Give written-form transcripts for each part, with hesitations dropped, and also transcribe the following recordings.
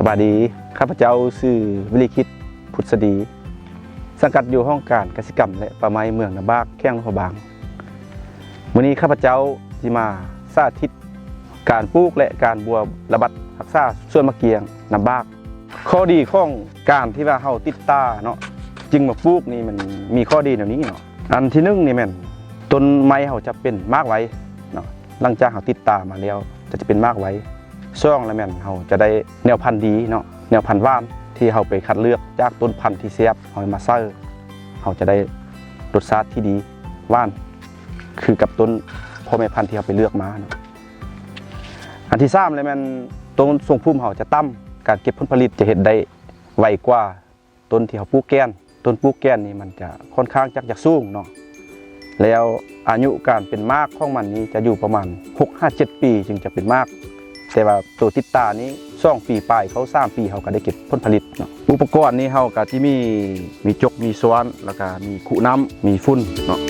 บายดีข้าพเจ้าชื่อวิริคิดพุทธดีสังกัดอยู่ห้องการกสิกรรมและป่าไม้เมืองนาบากแข้งพะบางวันนี้ข้าพเจ้าจะมาสาธิตการปลูกและการบัวระบัดรักษาส่วนมะเกียงนาบากข้อดีของการที่ว่าเฮาติดตาเนาะจึงมาปลูกนี่มันมีข้อดีแบบนี้เนาะอันที่หนึ่งนี่แม่นต้นไม้เฮาจะเป็นมากไว้เนาะหลังจากเฮาติดตามาแล้วจะเป็นมากไว้ช่วงแล้วแม่นเฮาจะได้แนวพันธุ์ดีเนาะแนวพันธุ์ว่านที่เฮาไปคัดเลือกจากต้นพันธุ์ที่เสียบเฮามาใส่เฮาจะได้รสชาติที่ดีว่านคือกับต้นพ่อแม่พันธุ์ที่เฮาไปเลือกมาเนาะอันที่3เลยแม่นต้นทรงพุ่มเฮาจะต่ำการเก็บผลผลิตจะเห็นได้ไวกว่าต้นที่เฮาปลูกแกนต้นปลูกแกนนี่มันจะค่อนข้างจากสูงเนาะแล้วอายุการเป็นมากของมันนี้จะอยู่ประมาณ 6-7 ปีจึงจะเป็นมากแต่ว่าตัวติดตานี้2 ปีปลายเขา3 ปีเขาก็ได้เก็บผลผลิตเนาะอุปกรณ์นี้เขาก็ที่มีจกมีสวนแล้วก็มีขุน้ำมีฝุ่นเนาะ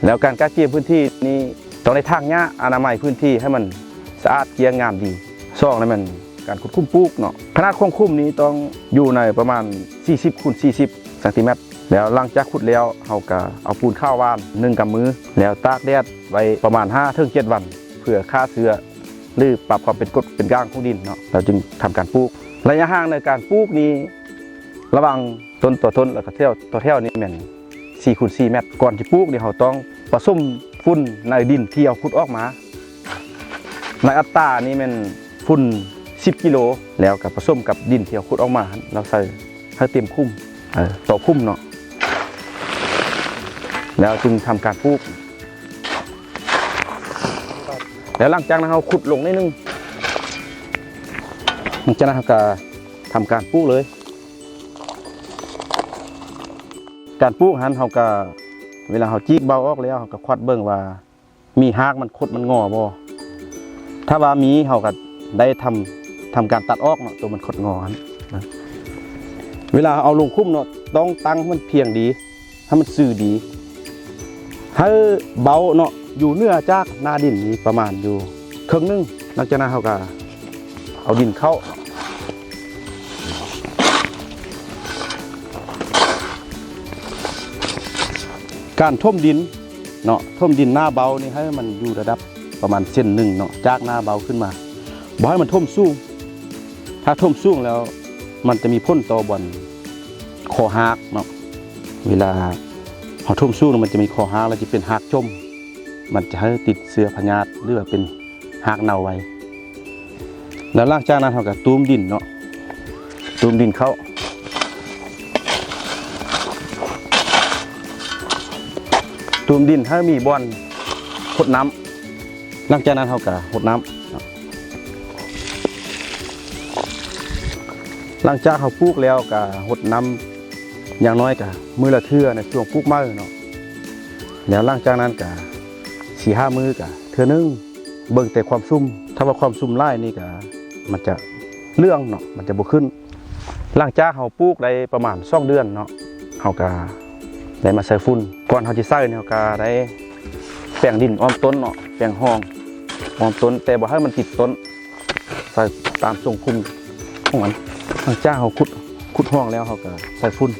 แล้วการเกี่ยพื้นที่นี้ต้องได้ทางหญ้าอนามัยพื้นที่ให้มันสะอาดเกลี้ยงงามดี2นั้นมันการขุดคุ้มปลูกเนาะขนาดของคุ้มนี้ต้องอยู่ในประมาณ40x40 ซนติเมตรแล้วหลังจากขุดแล้วเขาก็เอาปูนข้าวว่าน1 กำมือแล้วตากแดดไว้ประมาณ 5-7 วันเพื่อฆ่าเชื้อหรือปรับความเป็นกรดเป็นด่างของดินเนาะเราจึงทำการปลูกระยะห่างในการปลูกนี้ระหว่างต้นต่อต้นแล้วก็เท่าต่อเท่านี้แม่น4x4 เมตรก่อนที่ปลูกนี่เขาต้องผสมฝุ่นในดินที่เอาขุดออกมาในอัตรานี้แม่นฝุ่น10 กิโลแล้วกับผสมกับดินที่เอาขุดออกมาเราใส่ให้เต็มคุ้มต่อคุ้มเนาะแล้วจึงทำการปลูกแล้วหลังจากนั้นเราขุดลงนิดนึงหลังจากนั้นเราก็ทำการปลูกเลยการปลูกหันเราก็เวลาเราจีกเบาออกแล้วเราก็ควัดเบิ่งว่ามีหากมันคดมันงอบ่ถ้าว่ามีเราก็ได้ทำการตัดออกเนาะตัวมันคดงอนะเวลาเอาลงคุ้มเนาะต้องตั้งให้มันเพียงดีให้มันซื่อดีให้เบาเนาะอยู่เนื้อจากหน้าดินนี้ประมาณอยู่ครึ่งนึงหลังจากนั้นเขาก็เอาดินเข้าการท่มดินเนาะท่มดินหน้าเบานี่ให้มันอยู่ระดับประมาณเส้นหนึ่งเนาะจากหน้าเบาขึ้นมาบ่ให้มันท่มสูงถ้าท่มสูงแล้วมันจะมีพ่นต่อบนคอหักเนาะเวลาเขาท่มสูงมันจะมีคอหักแล้วจะเป็นหักจมมันจะให้ติดเสื้อพญาธิหรือว่าเป็นหากเน่าไว้แล้วหลังจากนั้นเราก็ตูมดินเนาะตูมดินเข้าตูมดินให้มีบ่อนหดน้ำหลังจากนั้นเราก็หดน้ำหลังจากเขาปลูกแล้วก็หดน้ำอย่างน้อยก็มือละเทื่อในช่วงปลูกไม้เนาะแล้วหลังจากนั้นก็4-5 มื้อก็เทื่อนึงเบิ่งแต่ความซุ่มถ้าว่าความซุ่มไล่นี่ก็มันจะเรื่องเนาะมันจะบ่ขึ้นหลังจากเขาปลูกได้ประมาณ2 เดือนเนาะเขาก็ได้มาใส่ฝุ่นก่อนเขาจะใส่เนี่ยเขาก็ได้แป้งดินอ้อมต้นเนาะแป้งห้องอ้อมต้นแต่บ่ให้มันติดต้นใส่ตามทรงคุมของมันหลังจากเขาขุดห้องแล้วเขาก็ใส่ฝุ่น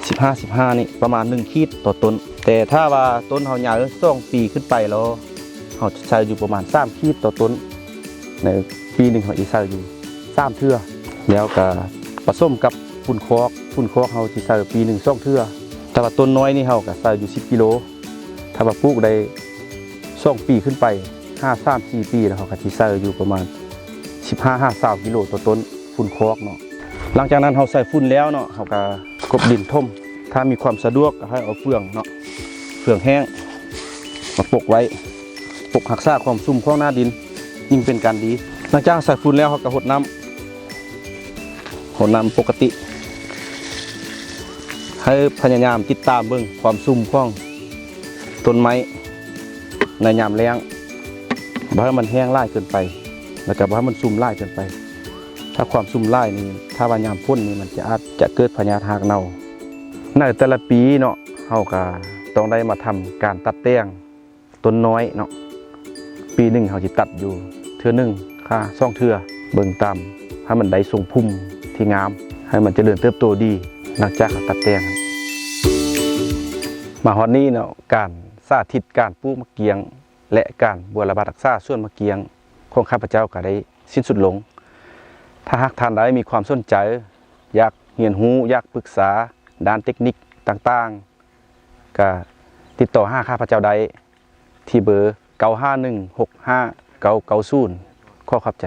15 นี่ประมาณ1 ขีดต่อต้นแต่ถ้าว่าต้นเขาใหญ่2 ปีขึ้นไปแล้วเขาใส่อยู่ประมาณ3 ขีดต่อต้นในปีหนึ่งเขาจะใส่อยู่3 เทื่อแล้วก็ผสมกับฝุ่นคอกเขาจะใส่ปีหนึ่ง2 เทื่อแต่ว่าต้นน้อยนี่เขาก็ใส่อยู่10 กิโลถ้าว่าปลูกได้2 ปีขึ้นไป3-4 ปีแล้วเขาก็จะใส่อยู่ประมาณ15-20 กิโลต่อต้นฝุ่นคอกเนาะหลังจากนั้นเขาใส่ฝุ่นแล้วเนาะเขาก็กบดินท่มถ้ามีความสะดวกก็ให้เอาเฟืองเนาะเฟืองแห้งมาปกไว้ปกรักษาความซุ่มของหน้าดินยิ่งเป็นการดีหลังจากใส่ฝุ่นแล้วเขาก็หดน้ำปกติให้พยายามติดตามเบิ่งความซุ่มของต้นไม้ในยามแล้งบ่ให้มันแห้งไล่เกินไปแล้วก็บ่ให้มันซุ่มไล่เกินไปถ้าความซุ่มไล่นี่ถ้าว่ายามพ่นนี่มันอาจจะเกิดพญาธิหากเน่าในแต่ละปีเนาะเฮาก็ต้องได้มาทำการตัดแต่งต้นน้อยเนาะปีหนึ่งเฮาสิตัดอยู่เทื่อนึง2 เทื่อ เบิ่งตามให้มันได้ทรงพุ่มที่งามให้มันเจริญเติบโตดีหลังจากเขาตัดแต่งมาฮอดนี้เนาะการสาธิตการปลูกมะเกียงและการบูรณารักษาส่วนมะเกียงของข้าพเจ้าก็ได้สิ้นสุดลงถ้าหากท่านใดมีความสนใจอยากเรียนรู้อยากปรึกษาด้านเทคนิคต่างๆก็ติดต่อหาข้าพเจ้าได้ที่เบอร์95165990ขอขอบใจ